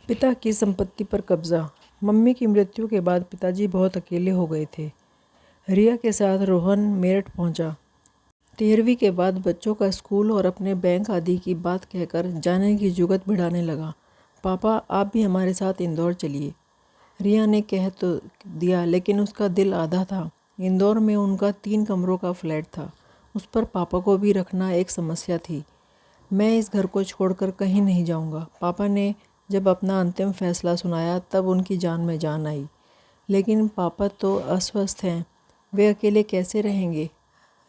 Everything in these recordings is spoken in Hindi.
पिता की संपत्ति पर कब्जा। मम्मी की मृत्यु के बाद पिताजी बहुत अकेले हो गए थे। रिया के साथ रोहन मेरठ पहुंचा। 13वीं के बाद बच्चों का स्कूल और अपने बैंक आदि की बात कहकर जाने की जुगत भिड़ाने लगा। पापा, आप भी हमारे साथ इंदौर चलिए। रिया ने कह तो दिया, लेकिन उसका दिल आधा था। इंदौर में उनका 3 कमरों का फ्लैट था। उस पर पापा को भी रखना एक समस्या थी। मैं इस घर को छोड़कर कहीं नहीं जाऊंगा। पापा ने जब अपना अंतिम फैसला सुनाया तब उनकी जान में जान आई। लेकिन पापा तो अस्वस्थ हैं, वे अकेले कैसे रहेंगे?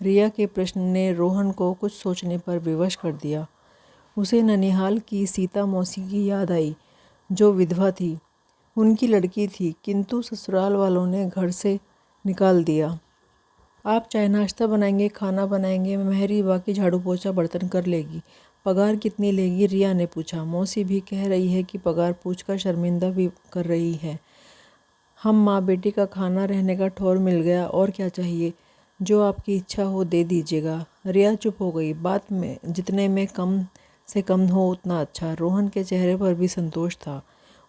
रिया के प्रश्न ने रोहन को कुछ सोचने पर विवश कर दिया। उसे ननिहाल की सीता मौसी की याद आई, जो विधवा थी। उनकी लड़की थी, किंतु ससुराल वालों ने घर से निकाल दिया। आप चाय नाश्ता बनाएंगे, खाना बनाएंगे, मेहरी बाकी झाड़ू पोछा बर्तन कर लेगी। पगार कितनी लेगी? रिया ने पूछा। मौसी भी कह रही है कि पगार पूछकर शर्मिंदा भी कर रही है। हम माँ बेटी का खाना रहने का ठौर मिल गया, और क्या चाहिए? जो आपकी इच्छा हो दे दीजिएगा। रिया चुप हो गई। बात में जितने में कम से कम हो उतना अच्छा। रोहन के चेहरे पर भी संतोष था।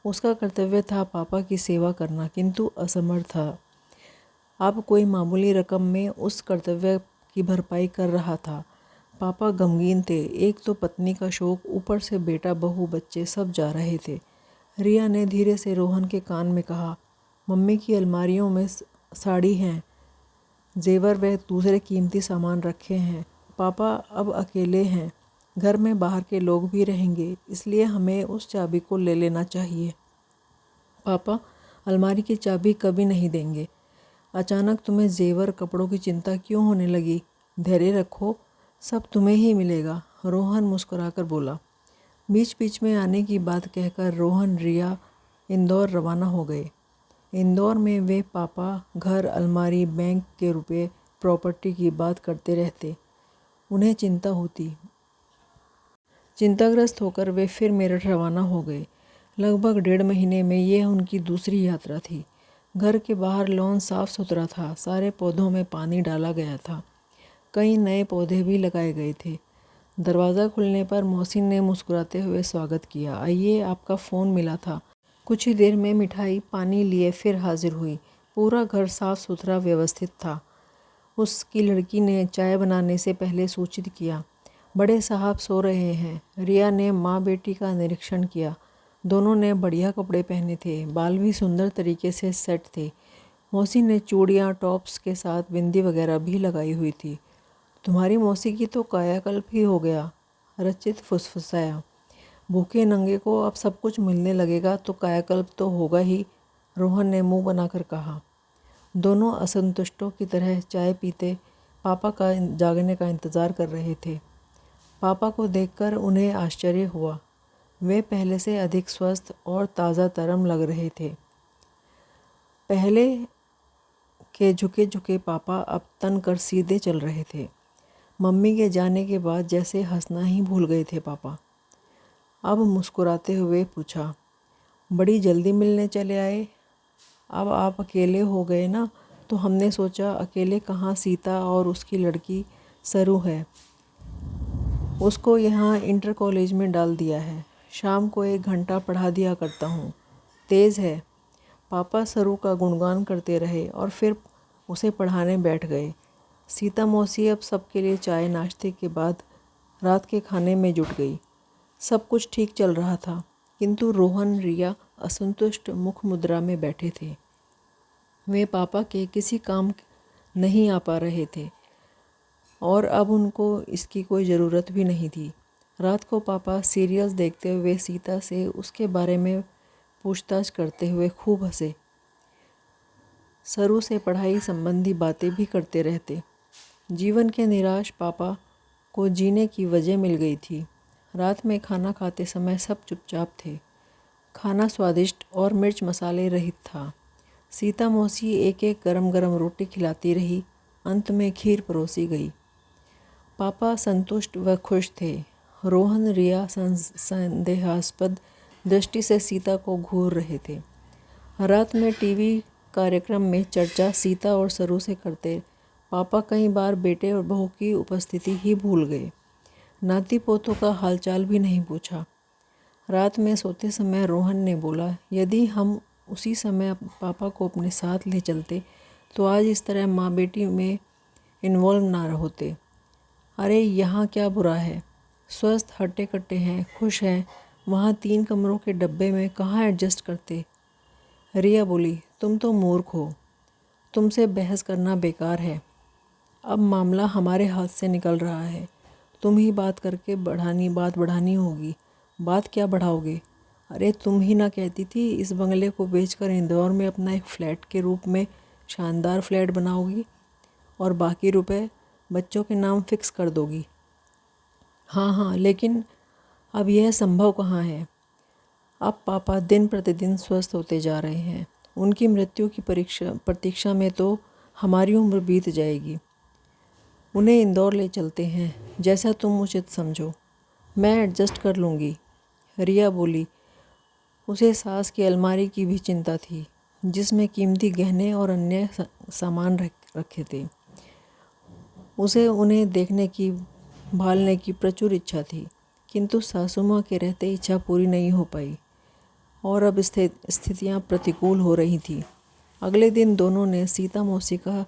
उसका कर्तव्य था पापा की सेवा करना, किंतु असमर्थ था। अब कोई मामूली रकम में उस कर्तव्य की भरपाई कर रहा था। पापा गमगीन थे। एक तो पत्नी का शोक, ऊपर से बेटा बहू बच्चे सब जा रहे थे। रिया ने धीरे से रोहन के कान में कहा, मम्मी की अलमारियों में साड़ी हैं, जेवर व दूसरे कीमती सामान रखे हैं। पापा अब अकेले हैं, घर में बाहर के लोग भी रहेंगे, इसलिए हमें उस चाबी को ले लेना चाहिए। पापा अलमारी की चाबी कभी नहीं देंगे। अचानक तुम्हें जेवर कपड़ों की चिंता क्यों होने लगी? धैर्य रखो, सब तुम्हें ही मिलेगा, रोहन मुस्कुराकर बोला। बीच बीच में आने की बात कहकर रोहन रिया इंदौर रवाना हो गए। इंदौर में वे पापा घर, अलमारी, बैंक के रुपए, प्रॉपर्टी की बात करते रहते। उन्हें चिंता होती। चिंताग्रस्त होकर वे फिर मेरठ रवाना हो गए। लगभग 1.5 महीने में यह उनकी दूसरी यात्रा थी। घर के बाहर लॉन साफ सुथरा था। सारे पौधों में पानी डाला गया था। कई नए पौधे भी लगाए गए थे। दरवाज़ा खुलने पर मौसी ने मुस्कुराते हुए स्वागत किया। आइए, आपका फ़ोन मिला था। कुछ ही देर में मिठाई पानी लिए फिर हाजिर हुई। पूरा घर साफ सुथरा व्यवस्थित था। उसकी लड़की ने चाय बनाने से पहले सूचित किया, बड़े साहब सो रहे हैं। रिया ने माँ बेटी का निरीक्षण किया। दोनों ने बढ़िया कपड़े पहने थे, बाल भी सुंदर तरीके से सेट थे। मौसी ने चूड़ियाँ, टॉप्स के साथ बिंदी वगैरह भी लगाई हुई थी। तुम्हारी मौसी की तो कायाकल्प ही हो गया, रचित फुसफुसाया। भूखे नंगे को अब सब कुछ मिलने लगेगा तो कायाकल्प तो होगा ही, रोहन ने मुंह बनाकर कहा। दोनों असंतुष्टों की तरह चाय पीते पापा का जागने का इंतज़ार कर रहे थे। पापा को देखकर उन्हें आश्चर्य हुआ। वे पहले से अधिक स्वस्थ और ताज़ा तरम लग रहे थे। पहले के झुके झुके पापा अब तन कर सीधे चल रहे थे। मम्मी के जाने के बाद जैसे हंसना ही भूल गए थे पापा। अब मुस्कुराते हुए पूछा, बड़ी जल्दी मिलने चले आए? अब आप अकेले हो गए ना, तो हमने सोचा अकेले कहाँ, सीता और उसकी लड़की सरू है, उसको यहाँ इंटर कॉलेज में डाल दिया है। शाम को 1 घंटा पढ़ा दिया करता हूँ, तेज़ है। पापा सरू का गुणगान करते रहे और फिर उसे पढ़ाने बैठ गए। सीता मौसी अब सबके लिए चाय नाश्ते के बाद रात के खाने में जुट गई। सब कुछ ठीक चल रहा था, किंतु रोहन, रिया असंतुष्ट मुख मुद्रा में बैठे थे। वे पापा के किसी काम नहीं आ पा रहे थे और अब उनको इसकी कोई ज़रूरत भी नहीं थी। रात को पापा सीरियल्स देखते हुए सीता से उसके बारे में पूछताछ करते हुए खूब हंसे। सरू से पढ़ाई संबंधी बातें भी करते रहते। जीवन के निराश पापा को जीने की वजह मिल गई थी। रात में खाना खाते समय सब चुपचाप थे। खाना स्वादिष्ट और मिर्च मसाले रहित था। सीता मौसी एक एक गरम गरम रोटी खिलाती रही। अंत में खीर परोसी गई। पापा संतुष्ट व खुश थे। रोहन, रिया संदेहास्पद दृष्टि से सीता को घूर रहे थे। रात में टीवी कार्यक्रम में चर्चा सीता और सरू से करते पापा कई बार बेटे और बहू की उपस्थिति ही भूल गए। नाती पोतों का हालचाल भी नहीं पूछा। रात में सोते समय रोहन ने बोला, यदि हम उसी समय पापा को अपने साथ ले चलते तो आज इस तरह माँ बेटी में इन्वॉल्व ना होते। अरे यहाँ क्या बुरा है, स्वस्थ हट्टे कट्टे हैं, खुश हैं, वहाँ 3 कमरों के डब्बे में कहाँ एडजस्ट करते। रिया बोली, तुम तो मूर्ख हो, तुमसे बहस करना बेकार है। अब मामला हमारे हाथ से निकल रहा है, तुम ही बात करके बात बढ़ानी होगी। बात क्या बढ़ाओगे? अरे तुम ही ना कहती थी इस बंगले को बेचकर इंदौर में अपना एक फ्लैट के रूप में शानदार फ्लैट बनाओगी और बाकी रुपए बच्चों के नाम फिक्स कर दोगी। हाँ हाँ, लेकिन अब यह संभव कहाँ है। अब पापा दिन प्रतिदिन स्वस्थ होते जा रहे हैं, उनकी मृत्यु की प्रतीक्षा में तो हमारी उम्र बीत जाएगी। उन्हें इंदौर ले चलते हैं, जैसा तुम उचित समझो, मैं एडजस्ट कर लूँगी। रिया बोली। उसे सास की अलमारी की भी चिंता थी, जिसमें कीमती गहने और अन्य सामान रखे थे। उसे उन्हें देखने की, भालने की प्रचुर इच्छा थी, किंतु सासू माँ के रहते इच्छा पूरी नहीं हो पाई और अब स्थितियाँ प्रतिकूल हो रही थी। अगले दिन दोनों ने सीता मौसी का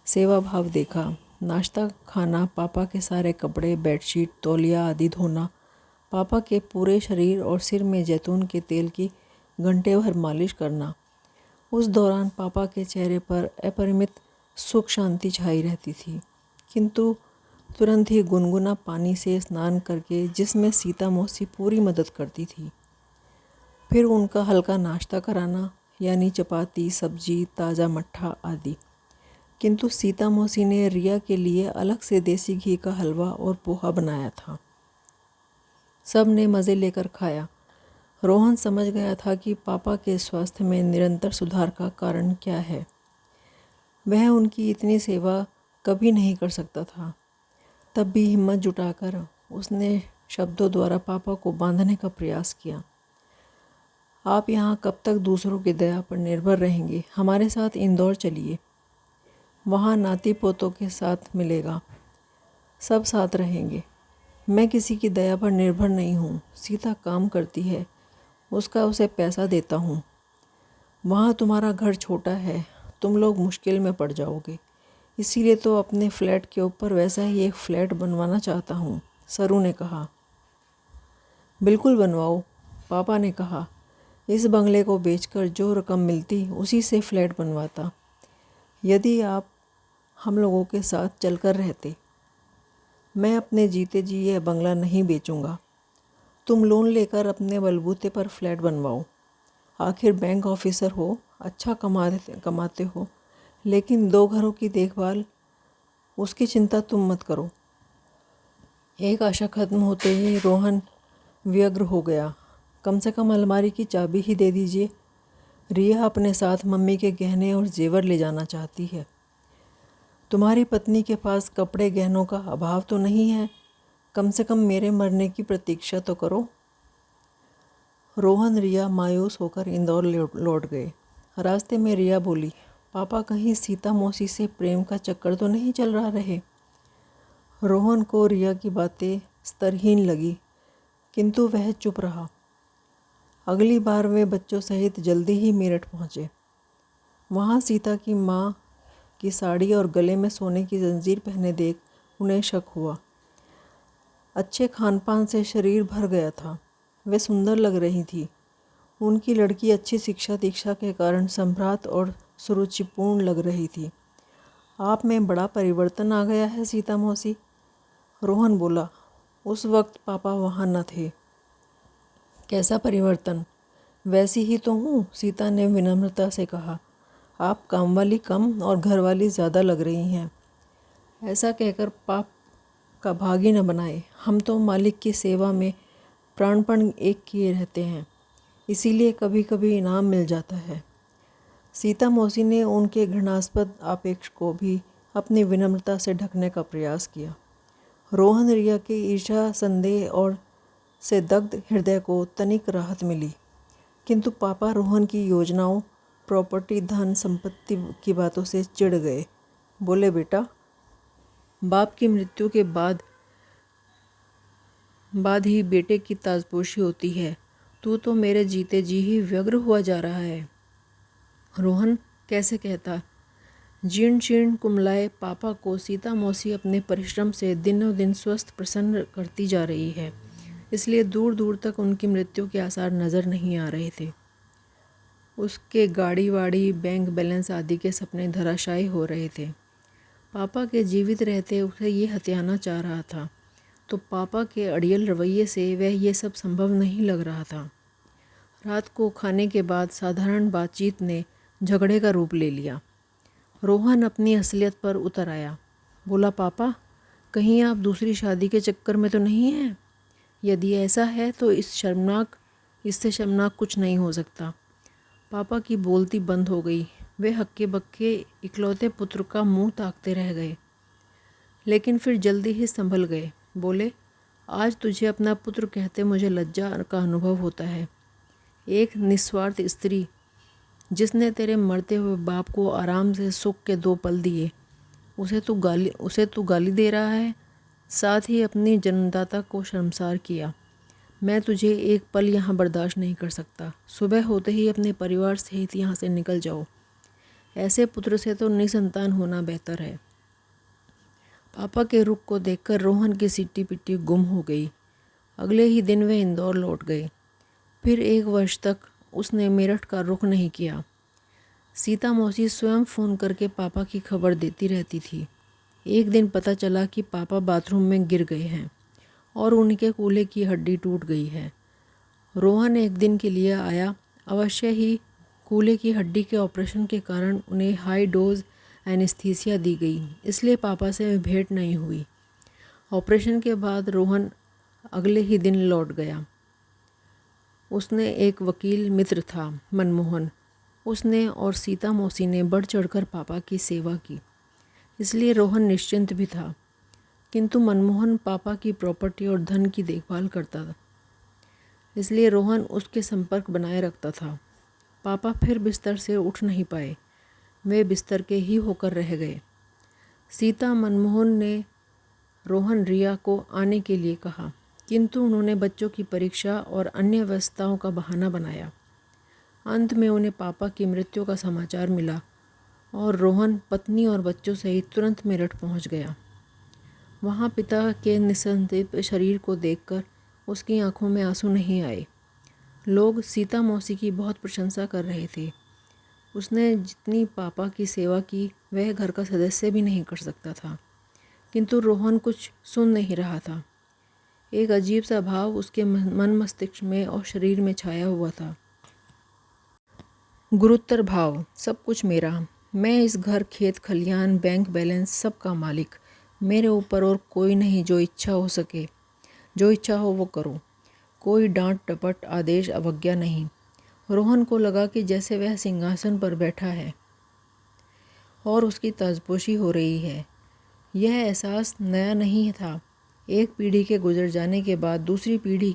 सेवा भाव देखा। नाश्ता खाना, पापा के सारे कपड़े, बेडशीट, तौलिया आदि धोना, पापा के पूरे शरीर और सिर में जैतून के तेल की घंटे भर मालिश करना। उस दौरान पापा के चेहरे पर अपरिमित सुख शांति छाई रहती थी, किंतु तुरंत ही गुनगुना पानी से स्नान करके, जिसमें सीता मौसी पूरी मदद करती थी। फिर उनका हल्का नाश्ता कराना, यानी चपाती, सब्जी, ताज़ा मट्ठा आदि। किंतु सीता मौसी ने रिया के लिए अलग से देसी घी का हलवा और पोहा बनाया था। सब ने मज़े लेकर खाया। रोहन समझ गया था कि पापा के स्वास्थ्य में निरंतर सुधार का कारण क्या है। वह उनकी इतनी सेवा कभी नहीं कर सकता था। तब भी हिम्मत जुटाकर उसने शब्दों द्वारा पापा को बांधने का प्रयास किया। आप यहाँ कब तक दूसरों की दया पर निर्भर रहेंगे? हमारे साथ इंदौर चलिए, वहाँ नाती पोतों के साथ मिलेगा, सब साथ रहेंगे। मैं किसी की दया पर निर्भर नहीं हूँ। सीता काम करती है, उसका उसे पैसा देता हूँ। वहाँ तुम्हारा घर छोटा है, तुम लोग मुश्किल में पड़ जाओगे, इसीलिए तो अपने फ्लैट के ऊपर वैसा ही एक फ्लैट बनवाना चाहता हूँ, सरू ने कहा। बिल्कुल बनवाओ, पापा ने कहा। इस बंगले को बेचकर जो रकम मिलती उसी से फ्लैट बनवाता। यदि आप हम लोगों के साथ चलकर रहते। मैं अपने जीते जी यह बंगला नहीं बेचूंगा। तुम लोन लेकर अपने बलबूते पर फ्लैट बनवाओ। आखिर बैंक ऑफिसर हो, अच्छा कमाते हो, लेकिन 2 घरों की देखभाल, उसकी चिंता तुम मत करो। एक आशा खत्म होते ही रोहन व्यग्र हो गया। कम से कम अलमारी की चाबी ही दे दीजिए। रिया अपने साथ मम्मी के गहने और जेवर ले जाना चाहती है। तुम्हारी पत्नी के पास कपड़े गहनों का अभाव तो नहीं है, कम से कम मेरे मरने की प्रतीक्षा तो करो। रोहन रिया मायूस होकर इंदौर लौट गए। रास्ते में रिया बोली, पापा कहीं सीता मौसी से प्रेम का चक्कर तो नहीं चल रहा रहे। रोहन को रिया की बातें स्तरहीन लगी, किंतु वह चुप रहा। अगली बार वे बच्चों सहित जल्दी ही मेरठ पहुँचे। वहाँ सीता की माँ की साड़ी और गले में सोने की जंजीर पहने देख उन्हें शक हुआ। अच्छे खानपान से शरीर भर गया था, वे सुंदर लग रही थी। उनकी लड़की अच्छी शिक्षा दीक्षा के कारण संभ्रात और सुरुचिपूर्ण लग रही थी। आप में बड़ा परिवर्तन आ गया है सीता मौसी, रोहन बोला। उस वक्त पापा वहाँ न थे। कैसा परिवर्तन? वैसी ही तो हूँ, सीता ने विनम्रता से कहा। आप काम वाली कम और घर वाली ज़्यादा लग रही हैं। ऐसा कहकर पाप का भागी न बनाए। हम तो मालिक की सेवा में प्राणपण एक किए रहते हैं, इसीलिए कभी कभी इनाम मिल जाता है। सीता मौसी ने उनके घृणास्पद आपेक्ष को भी अपनी विनम्रता से ढकने का प्रयास किया। रोहन रिया के ईर्ष्या, संदेह और से दग्ध हृदय को तनिक राहत मिली, किंतु पापा रोहन की योजनाओं, प्रॉपर्टी, धन संपत्ति की बातों से चिढ़ गए। बोले, बेटा, बाप की मृत्यु के बाद ही बेटे की ताजपोशी होती है तू तो मेरे जीते जी ही व्यग्र हुआ जा रहा है। रोहन कैसे कहता। जीर्ण शीर्ण कुमलाए पापा को सीता मौसी अपने परिश्रम से दिनों दिन स्वस्थ प्रसन्न करती जा रही है, इसलिए दूर दूर तक उनकी मृत्यु के आसार नज़र नहीं आ रहे थे। उसके गाड़ी वाड़ी, बैंक बैलेंस आदि के सपने धराशायी हो रहे थे। पापा के जीवित रहते उसे ये हथियाना चाह रहा था, तो पापा के अड़ियल रवैये से वह ये सब संभव नहीं लग रहा था। रात को खाने के बाद साधारण बातचीत ने झगड़े का रूप ले लिया। रोहन अपनी असलियत पर उतर आया। बोला, पापा कहीं आप दूसरी शादी के चक्कर में तो नहीं हैं? यदि ऐसा है तो इससे शर्मनाक कुछ नहीं हो सकता। पापा की बोलती बंद हो गई। वे हक्के बक्के इकलौते पुत्र का मुंह ताकते रह गए, लेकिन फिर जल्दी ही संभल गए। बोले, आज तुझे अपना पुत्र कहते मुझे लज्जा का अनुभव होता है। एक निस्वार्थ स्त्री जिसने तेरे मरते हुए बाप को आराम से सुख के 2 पल दिए, उसे तू गाली दे रहा है, साथ ही अपनी जन्मदाता को शर्मसार किया। मैं तुझे एक पल यहाँ बर्दाश्त नहीं कर सकता। सुबह होते ही अपने परिवार सहित यहाँ से निकल जाओ। ऐसे पुत्र से तो निसंतान होना बेहतर है। पापा के रुख को देखकर रोहन की सिट्टी पिट्टी गुम हो गई। अगले ही दिन वे इंदौर लौट गए। फिर 1 वर्ष तक उसने मेरठ का रुख नहीं किया। सीता मौसी स्वयं फ़ोन करके पापा की खबर देती रहती थी। एक दिन पता चला कि पापा बाथरूम में गिर गए हैं और उनके कूल्हे की हड्डी टूट गई है। रोहन एक दिन के लिए आया। अवश्य ही कूल्हे की हड्डी के ऑपरेशन के कारण उन्हें हाई डोज एनेस्थीसिया दी गई, इसलिए पापा से भेंट नहीं हुई। ऑपरेशन के बाद रोहन अगले ही दिन लौट गया। उसने एक वकील मित्र था, मनमोहन। उसने और सीता मौसी ने बढ़ चढ़कर पापा की सेवा की, इसलिए रोहन निश्चिंत भी था। किंतु मनमोहन पापा की प्रॉपर्टी और धन की देखभाल करता था, इसलिए रोहन उसके संपर्क बनाए रखता था। पापा फिर बिस्तर से उठ नहीं पाए, वे बिस्तर के ही होकर रह गए। सीता, मनमोहन ने रोहन, रिया को आने के लिए कहा, किंतु उन्होंने बच्चों की परीक्षा और अन्य व्यस्तताओं का बहाना बनाया। अंत में उन्हें पापा की मृत्यु का समाचार मिला और रोहन पत्नी और बच्चों सहित तुरंत मेरठ पहुंच गया। वहां पिता के निसंदिग्ध शरीर को देखकर उसकी आंखों में आंसू नहीं आए। लोग सीता मौसी की बहुत प्रशंसा कर रहे थे। उसने जितनी पापा की सेवा की वह घर का सदस्य भी नहीं कर सकता था। किंतु रोहन कुछ सुन नहीं रहा था। एक अजीब सा भाव उसके मन मस्तिष्क में और शरीर में छाया हुआ था। गुरुतर भाव, सब कुछ मेरा। मैं इस घर, खेत खलियान, बैंक बैलेंस सब का मालिक। मेरे ऊपर और कोई नहीं। जो इच्छा हो सके, जो इच्छा हो वो करो। कोई डांट टपट, आदेश, अवज्ञा नहीं। रोहन को लगा कि जैसे वह सिंहासन पर बैठा है और उसकी ताजपोशी हो रही है। यह एहसास नया नहीं था। एक पीढ़ी के गुजर जाने के बाद दूसरी पीढ़ी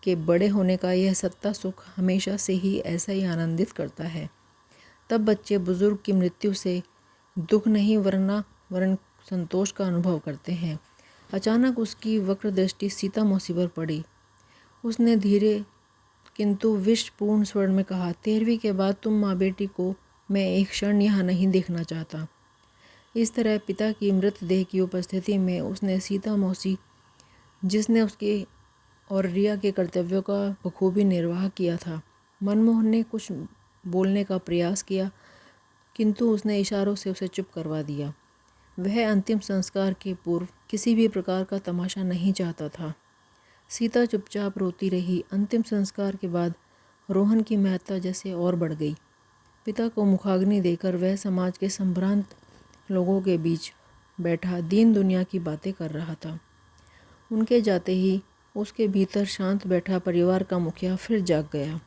के बड़े होने का यह सत्ता सुख हमेशा से ही ऐसा ही आनंदित करता है। तब बच्चे बुजुर्ग की मृत्यु से दुख नहीं वरन संतोष का अनुभव करते हैं। अचानक उसकी वक्र दृष्टि सीता मौसी पर पड़ी। उसने धीरे किंतु विषपूर्ण स्वर में कहा, 13वीं के बाद तुम माँ बेटी को मैं एक क्षण यहाँ नहीं देखना चाहता। इस तरह पिता की मृतदेह की उपस्थिति में उसने सीता मौसी, जिसने उसके और रिया के कर्तव्यों का बखूबी निर्वाह किया था। मनमोहन ने कुछ बोलने का प्रयास किया, किंतु उसने इशारों से उसे चुप करवा दिया। वह अंतिम संस्कार के पूर्व किसी भी प्रकार का तमाशा नहीं चाहता था। सीता चुपचाप रोती रही। अंतिम संस्कार के बाद रोहन की महत्ता जैसे और बढ़ गई। पिता को मुखाग्नि देकर वह समाज के संभ्रांत लोगों के बीच बैठा दीन दुनिया की बातें कर रहा था। उनके जाते ही उसके भीतर शांत बैठा परिवार का मुखिया फिर जाग गया।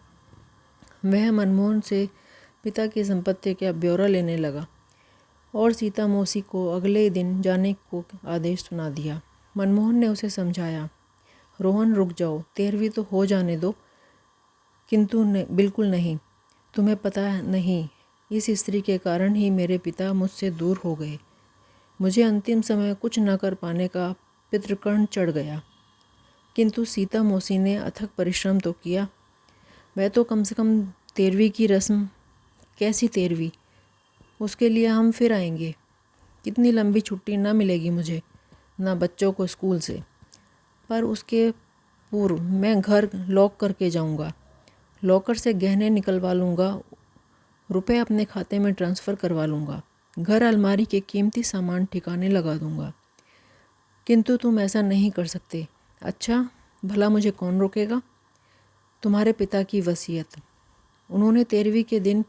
वह मनमोहन से पिता की संपत्ति का ब्यौरा लेने लगा और सीता मौसी को अगले दिन जाने को आदेश सुना दिया। मनमोहन ने उसे समझाया, रोहन रुक जाओ, 13वीं तो हो जाने दो। किंतु बिल्कुल नहीं। तुम्हें पता नहीं, इस स्त्री के कारण ही मेरे पिता मुझसे दूर हो गए। मुझे अंतिम समय कुछ न कर पाने का पितृकर्ण चढ़ गया। किंतु सीता मौसी ने अथक परिश्रम तो किया। वह तो कम से कम 13वीं की रस्म। कैसी 13वीं? उसके लिए हम फिर आएंगे। कितनी लंबी छुट्टी ना मिलेगी मुझे, ना बच्चों को स्कूल से। पर उसके पूर्व मैं घर लॉक करके जाऊंगा। लॉकर से गहने निकलवा लूँगा, रुपए अपने खाते में ट्रांसफ़र करवा लूँगा, घर अलमारी के कीमती सामान ठिकाने लगा दूँगा। किंतु तुम ऐसा नहीं कर सकते। अच्छा, भला मुझे कौन रोकेगा? तुम्हारे पिता की वसीयत। उन्होंने 13वीं के दिन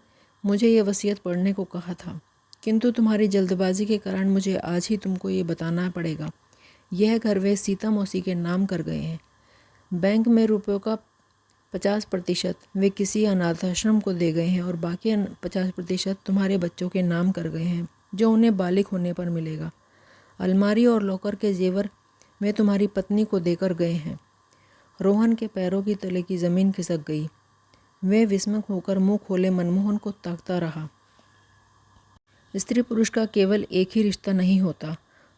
मुझे ये वसीयत पढ़ने को कहा था, किंतु तुम्हारी जल्दबाजी के कारण मुझे आज ही तुमको ये बताना पड़ेगा। यह घर वे सीता मौसी के नाम कर गए हैं। बैंक में रुपयों का 50% वे किसी अनाथाश्रम को दे गए हैं और बाकी 50% तुम्हारे बच्चों के नाम कर गए हैं, जो उन्हें बालिग होने पर मिलेगा। अलमारी और लॉकर के जेवर वे तुम्हारी पत्नी को देकर गए हैं। रोहन के पैरों की तले की ज़मीन खिसक गई। वे विस्मक होकर मुंह खोले मनमोहन को ताकता रहा। स्त्री पुरुष का केवल एक ही रिश्ता नहीं होता।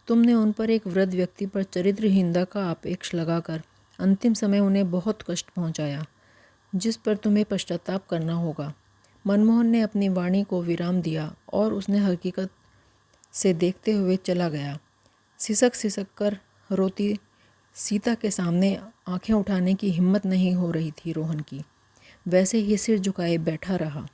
तुमने उन पर, एक वृद्ध व्यक्ति पर चरित्रहीनता का आपेक्ष लगाकर अंतिम समय उन्हें बहुत कष्ट पहुंचाया, जिस पर तुम्हें पश्चाताप करना होगा। मनमोहन ने अपनी वाणी को विराम दिया और उसने हकीकत से देखते हुए चला गया। सिसक सिसक कर रोती सीता के सामने आंखें उठाने की हिम्मत नहीं हो रही थी रोहन की। वैसे ही सिर झुकाए बैठा रहा।